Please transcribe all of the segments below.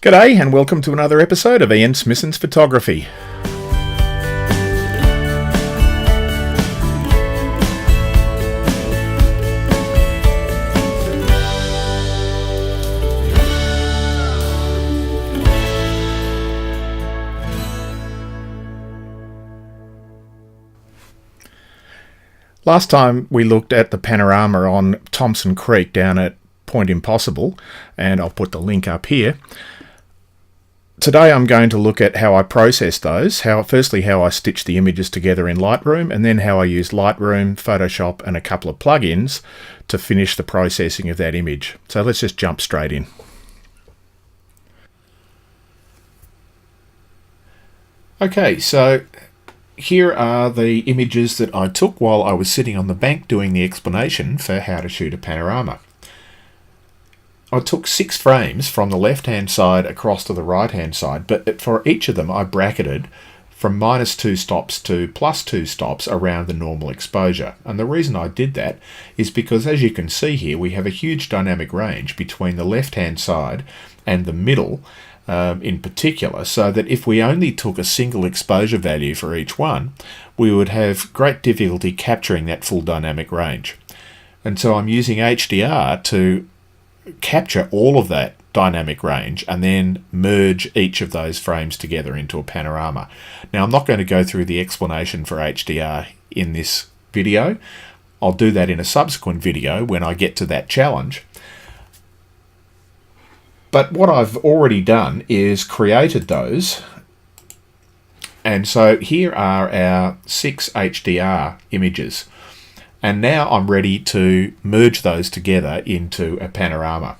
G'day and welcome to another episode of Ian Smissen's Photography. Last time we looked at the panorama on Thompson Creek down at Point Impossible, and I'll put the link up here. Today I'm going to look at how I process those, firstly how I stitch the images together in Lightroom, and then how I use Lightroom, Photoshop and a couple of plugins to finish the processing of that image. So let's just jump straight in. Okay, so here are the images that I took while I was sitting on the bank doing the explanation for how to shoot a panorama. I took 6 frames from the left hand side across to the right hand side, but for each of them I bracketed from -2 stops to +2 stops around the normal exposure. And the reason I did that is because, as you can see here, we have a huge dynamic range between the left hand side and the middle in particular, so that if we only took a single exposure value for each one, we would have great difficulty capturing that full dynamic range. And so I'm using HDR to capture all of that dynamic range and then merge each of those frames together into a panorama. Now, I'm not going to go through the explanation for HDR in this video. I'll do that in a subsequent video when I get to that challenge. But what I've already done is created those, and so here are our 6 HDR images. And now I'm ready to merge those together into a panorama.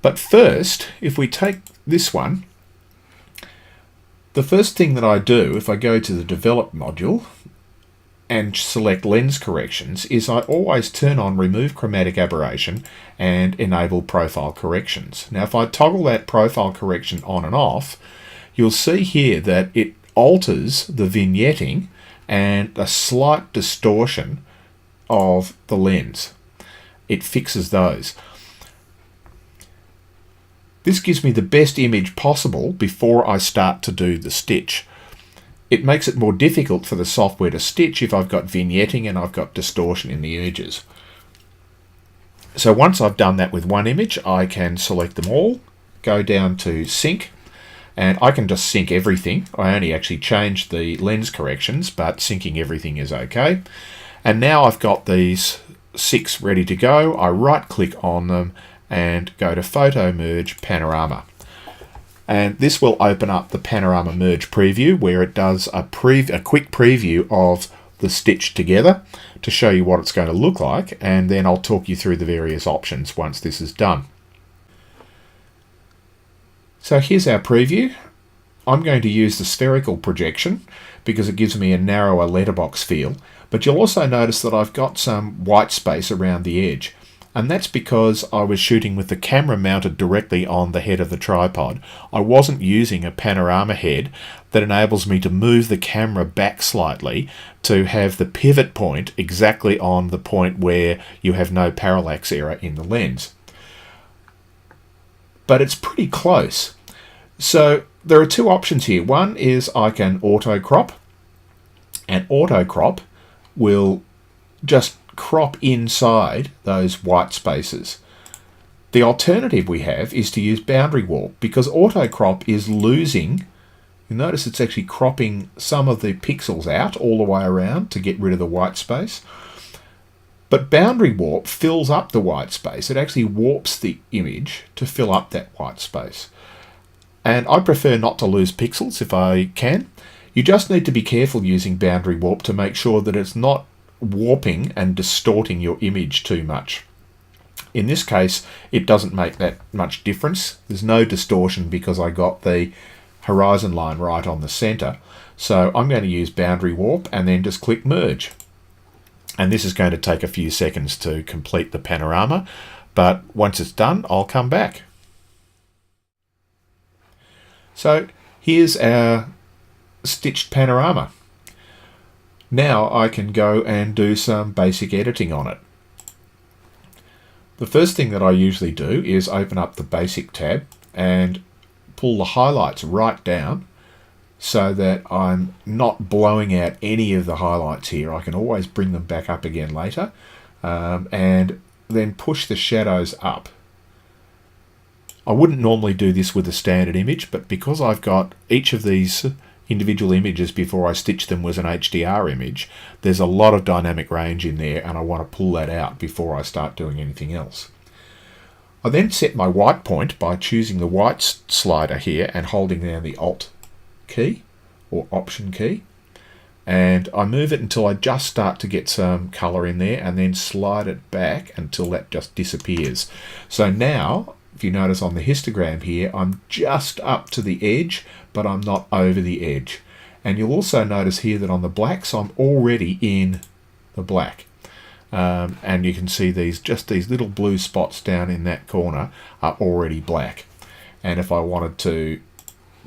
But first, if we take this one, the first thing that I do if I go to the Develop module and select Lens Corrections is I always turn on Remove Chromatic Aberration and Enable Profile Corrections. Now, if I toggle that profile correction on and off, you'll see here that it alters the vignetting and a slight distortion of the lens. It fixes those. This gives me the best image possible before I start to do the stitch. It makes it more difficult for the software to stitch if I've got vignetting and I've got distortion in the images. So once I've done that with one image, I can select them all, go down to Sync, and I can just sync everything. I only actually changed the lens corrections, but syncing everything is okay. And now I've got these 6 ready to go. I right click on them and go to Photo Merge Panorama. And this will open up the Panorama Merge preview, where it does a quick preview of the stitch together to show you what it's going to look like, and then I'll talk you through the various options once this is done. So here's our preview. I'm going to use the spherical projection because it gives me a narrower letterbox feel, but you'll also notice that I've got some white space around the edge, and that's because I was shooting with the camera mounted directly on the head of the tripod. I wasn't using a panorama head that enables me to move the camera back slightly to have the pivot point exactly on the point where you have no parallax error in the lens. But it's pretty close. So there are 2 options here. One is I can auto crop, and auto crop will just crop inside those white spaces. The alternative we have is to use boundary warp, because auto crop is losing, you notice it's actually cropping some of the pixels out all the way around to get rid of the white space. But boundary warp fills up the white space. It actually warps the image to fill up that white space. And I prefer not to lose pixels if I can. You just need to be careful using boundary warp to make sure that it's not warping and distorting your image too much. In this case, it doesn't make that much difference. There's no distortion because I got the horizon line right on the center. So I'm going to use boundary warp and then just click merge. And this is going to take a few seconds to complete the panorama, but once it's done, I'll come back. So here's our stitched panorama. Now I can go and do some basic editing on it. The first thing that I usually do is open up the Basic tab, and pull the highlights right down so that I'm not blowing out any of the highlights here. I can always bring them back up again later, and then push the shadows up. I wouldn't normally do this with a standard image, but because I've got each of these individual images before I stitch them was an HDR image, there's a lot of dynamic range in there, and I want to pull that out before I start doing anything else. I then set my white point by choosing the white slider here and holding down the Alt key or Option key, and I move it until I just start to get some color in there, and then slide it back until that just disappears. So now, if you notice on the histogram here, I'm just up to the edge, but I'm not over the edge. And you'll also notice here that on the blacks, I'm already in the black. And you can see these little blue spots down in that corner are already black. And if I wanted to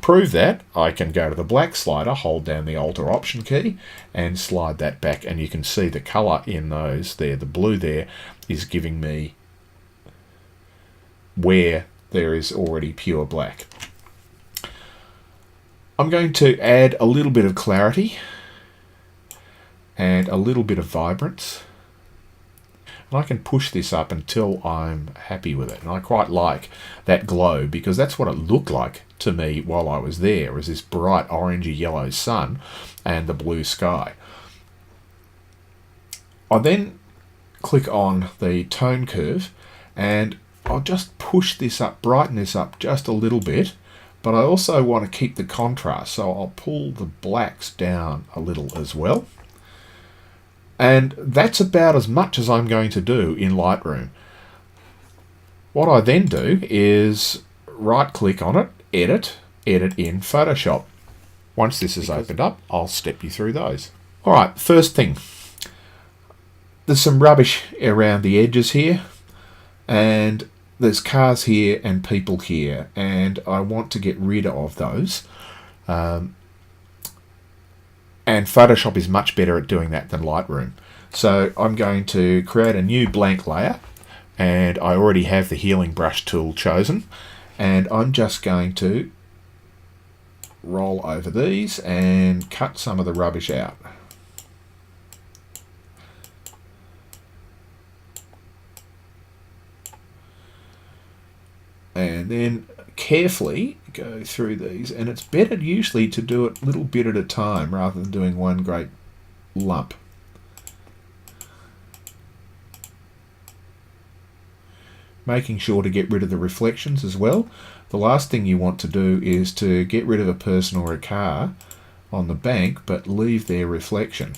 prove that, I can go to the black slider, hold down the Alt or Option key, and slide that back, and you can see the color in those there. The blue there is giving me where there is already pure black. I'm going to add a little bit of clarity and a little bit of vibrance. And I can push this up until I'm happy with it. And I quite like that glow, because that's what it looked like to me while I was there, was this bright orangey yellow sun and the blue sky. I then click on the tone curve, and I'll just push this up, brighten this up just a little bit, but I also want to keep the contrast, so I'll pull the blacks down a little as well. And that's about as much as I'm going to do in Lightroom. What I then do is right click on it, edit in Photoshop. Once this is opened up, I'll step you through those. Alright, first thing. There's some rubbish around the edges here, and there's cars here and people here, and I want to get rid of those. And Photoshop is much better at doing that than Lightroom. So I'm going to create a new blank layer, and I already have the healing brush tool chosen, and I'm just going to roll over these and cut some of the rubbish out. And then carefully go through these, and it's better usually to do it a little bit at a time rather than doing one great lump. Making sure to get rid of the reflections as well. The last thing you want to do is to get rid of a person or a car on the bank but leave their reflection.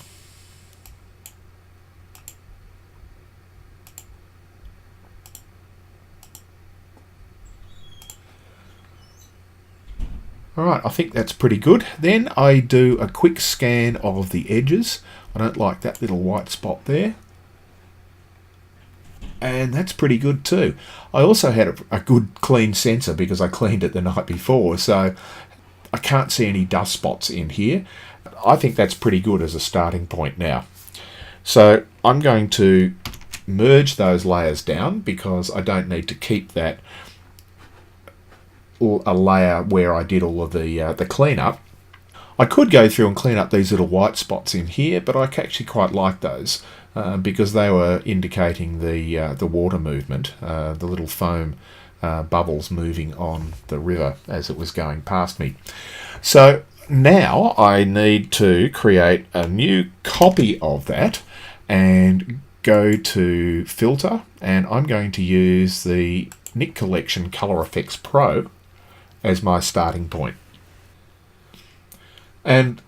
Alright, I think that's pretty good. Then I do a quick scan of the edges. I don't like that little white spot there. And that's pretty good too. I also had a good clean sensor because I cleaned it the night before, so I can't see any dust spots in here. I think that's pretty good as a starting point now. So I'm going to merge those layers down because I don't need to keep that a layer where I did all of the cleanup. I could go through and clean up these little white spots in here, but I actually quite like those because they were indicating the water movement, the little foam bubbles moving on the river as it was going past me. So now I need to create a new copy of that and go to Filter, and I'm going to use the Nik Collection Color Efex Pro as my starting point. And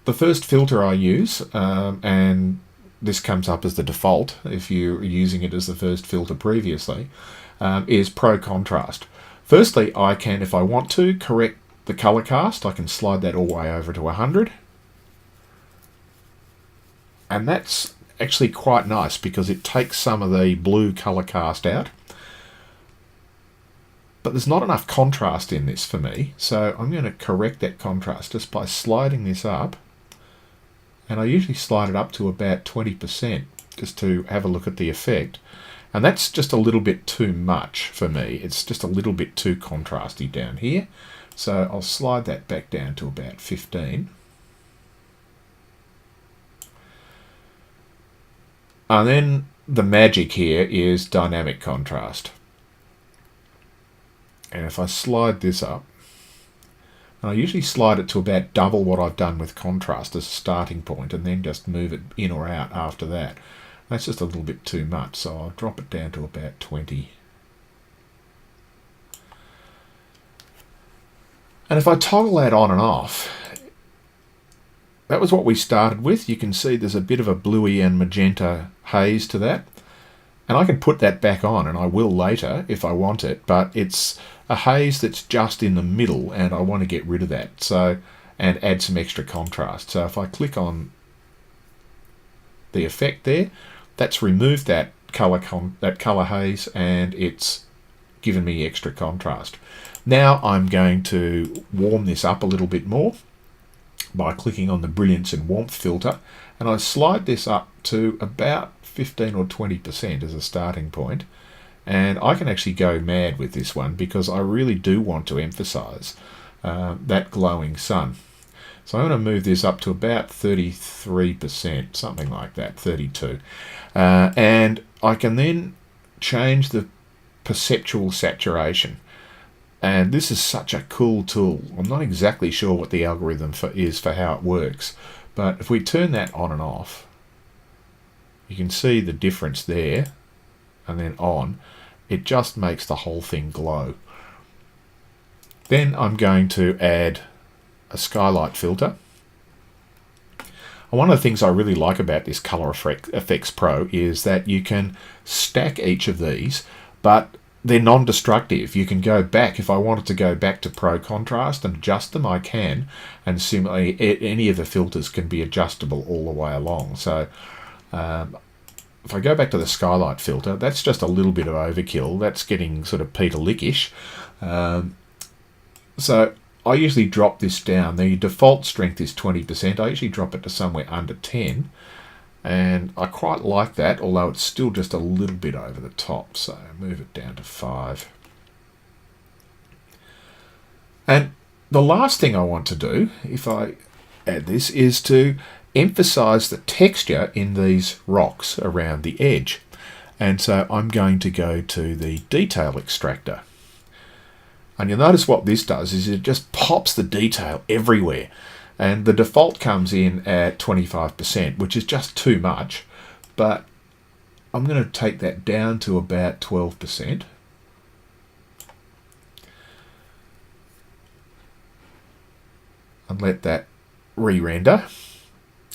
the first filter I use, and this comes up as the default if you're using it as the first filter previously, is Pro Contrast. Firstly, I can, if I want to, correct the color cast. I can slide that all the way over to 100. And that's actually quite nice because it takes some of the blue color cast out. But there's not enough contrast in this for me, so I'm going to correct that contrast just by sliding this up. And I usually slide it up to about 20% just to have a look at the effect. And that's just a little bit too much for me. It's just a little bit too contrasty down here. So I'll slide that back down to about 15. And then the magic here is dynamic contrast. And if I slide this up, and I usually slide it to about double what I've done with contrast as a starting point, and then just move it in or out after that. That's just a little bit too much, so I'll drop it down to about 20. And if I toggle that on and off, that was what we started with. You can see there's a bit of a bluey and magenta haze to that. And I can put that back on, and I will later if I want it, but it's a haze that's just in the middle, and I want to get rid of that, so, and add some extra contrast. So if I click on the effect there, that's removed that color haze, and it's given me extra contrast. Now I'm going to warm this up a little bit more by clicking on the brilliance and warmth filter, and I slide this up to about 15 or 20% as a starting point, and I can actually go mad with this one because I really do want to emphasize that glowing sun. So I'm going to move this up to about 33%, something like that, 32, and I can then change the perceptual saturation. And this is such a cool tool. I'm not exactly sure what the algorithm is for how it works, but if we turn that on and off, you can see the difference there, and then on, it just makes the whole thing glow. Then I'm going to add a skylight filter. And one of the things I really like about this Color Efex Pro is that you can stack each of these, but they're non-destructive. You can go back. If I wanted to go back to Pro Contrast and adjust them, I can, and similarly any of the filters can be adjustable all the way along. So if I go back to the skylight filter, that's just a little bit of overkill. That's getting sort of Peter Lickish. So I usually drop this down. The default strength is 20%. I usually drop it to somewhere under 10. And I quite like that, although it's still just a little bit over the top. So move it down to 5. And the last thing I want to do, if I add this, is to emphasize the texture in these rocks around the edge. And so I'm going to go to the detail extractor. And you'll notice what this does is it just pops the detail everywhere. And the default comes in at 25%, which is just too much. But I'm going to take that down to about 12%. And let that re-render.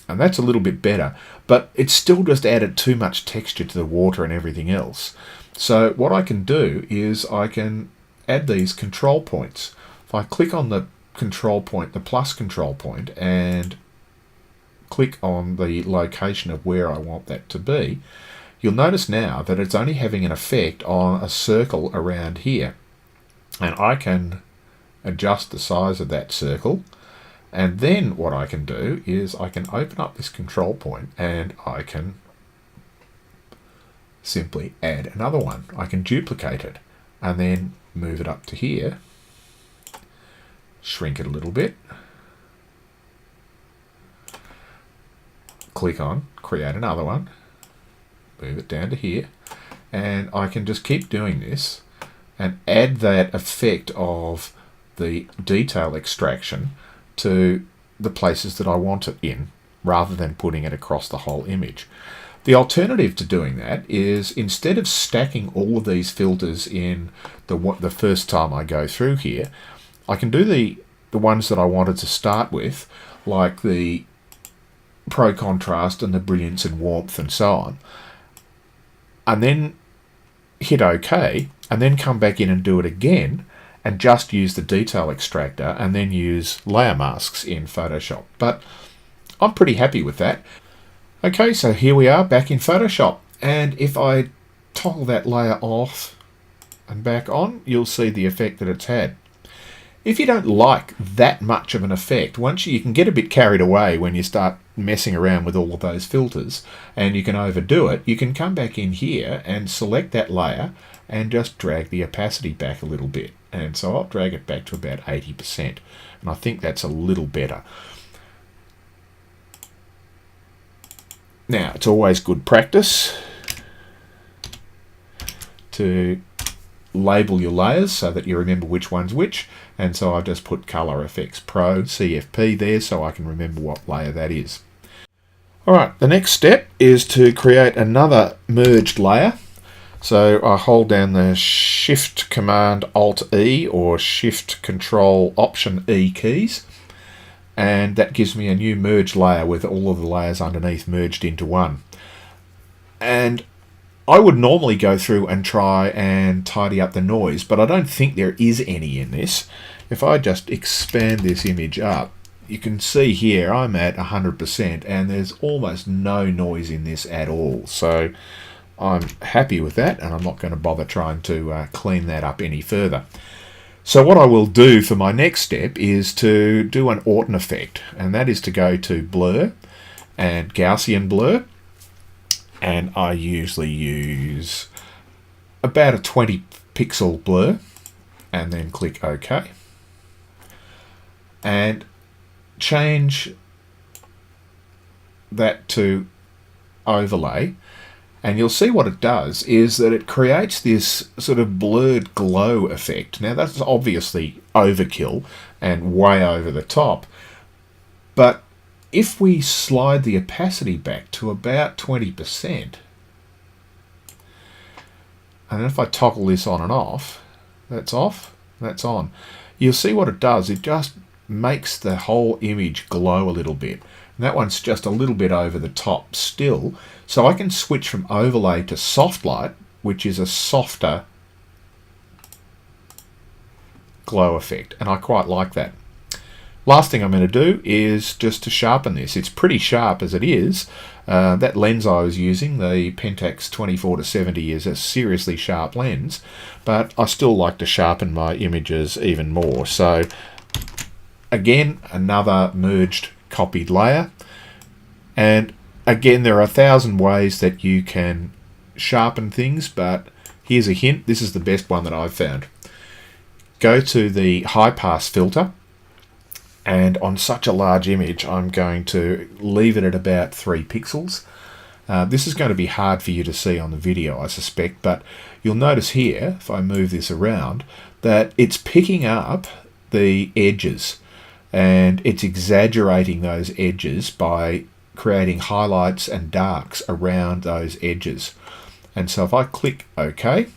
And that's a little bit better, but it's still just added too much texture to the water and everything else. So what I can do is I can add these control points. If I click on the control point, the plus control point, and click on the location of where I want that to be, you'll notice now that it's only having an effect on a circle around here. And I can adjust the size of that circle. And then what I can do is I can open up this control point and I can simply add another one. I can duplicate it and then move it up to here, shrink it a little bit, click on, create another one, move it down to here, and I can just keep doing this and add that effect of the detail extraction to the places that I want it in, rather than putting it across the whole image. The alternative to doing that is, instead of stacking all of these filters in the first time I go through here, I can do the ones that I wanted to start with, like the Pro Contrast and the Brilliance and Warmth and so on, and then hit OK, and then come back in and do it again, and just use the detail extractor and then use layer masks in Photoshop. But I'm pretty happy with that. Okay, so here we are back in Photoshop, and if I toggle that layer off and back on, you'll see the effect that it's had. If you don't like that much of an effect, once you can get a bit carried away when you start messing around with all of those filters and you can overdo it, you can come back in here and select that layer and just drag the opacity back a little bit. And so I'll drag it back to about 80%, and I think that's a little better. Now, it's always good practice to label your layers so that you remember which one's which, and so I've just put Color Efex Pro CFP there so I can remember what layer that is. Alright, the next step is to create another merged layer. So I hold down the Shift Command Alt E or Shift Control Option E keys, and that gives me a new merged layer with all of the layers underneath merged into one. And I would normally go through and try and tidy up the noise, but I don't think there is any in this. If I just expand this image up, you can see here I'm at 100% and there's almost no noise in this at all. So I'm happy with that, and I'm not going to bother trying to clean that up any further. So what I will do for my next step is to do an Orton effect, and that is to go to Blur and Gaussian Blur. And I usually use about a 20 pixel blur, and then click OK. And change that to overlay. And you'll see what it does is that it creates this sort of blurred glow effect. Now that's obviously overkill and way over the top, but if we slide the opacity back to about 20%, and if I toggle this on and off, that's on, you'll see what it does. It just makes the whole image glow a little bit. And that one's just a little bit over the top still. So I can switch from overlay to soft light, which is a softer glow effect, and I quite like that. Last thing I'm going to do is just to sharpen this. It's pretty sharp as it is. That lens I was using, the Pentax 24-70, is a seriously sharp lens, but I still like to sharpen my images even more. So again, another merged copied layer, and again there are 1,000 ways that you can sharpen things, but here's a hint. This is the best one that I've found. Go to the high pass filter, and on such a large image I'm going to leave it at about 3 pixels. This is going to be hard for you to see on the video, I suspect, but you'll notice here, if I move this around, that it's picking up the edges, and it's exaggerating those edges by creating highlights and darks around those edges. And so if I click OK,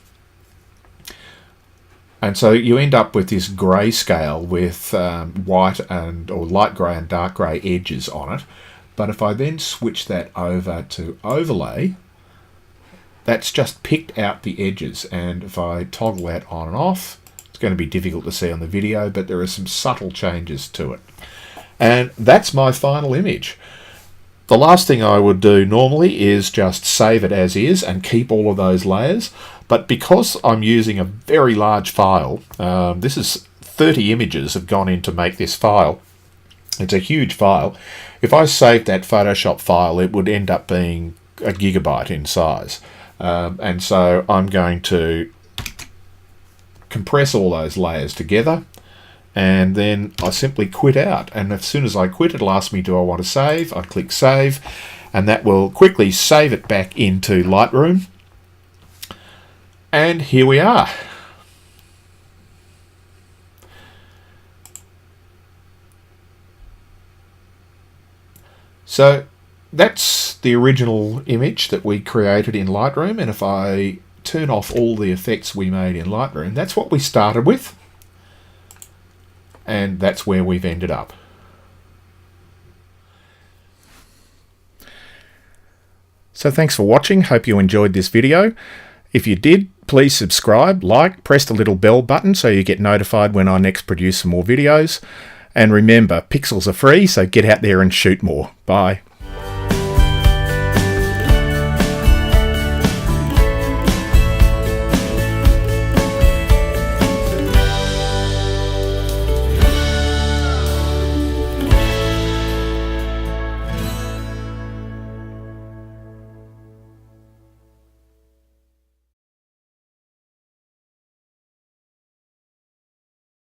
and so you end up with this grayscale with white or light grey and dark grey edges on it. But if I then switch that over to overlay, that's just picked out the edges. And if I toggle that on and off, it's going to be difficult to see on the video, but there are some subtle changes to it. And that's my final image. The last thing I would do normally is just save it as is and keep all of those layers. But because I'm using a very large file, this is 30 images have gone in to make this file. It's a huge file. If I saved that Photoshop file, it would end up being a gigabyte in size. And so I'm going to compress all those layers together, and then I simply quit out. And as soon as I quit, it'll ask me, do I want to save? I click save, and that will quickly save it back into Lightroom. And here we are. So that's the original image that we created in Lightroom, and if I turn off all the effects we made in Lightroom, that's what we started with, and that's where we've ended up. So thanks for watching. Hope you enjoyed this video. If you did, please subscribe, like, press the little bell button so you get notified when I next produce some more videos. And remember, pixels are free, so get out there and shoot more. Bye.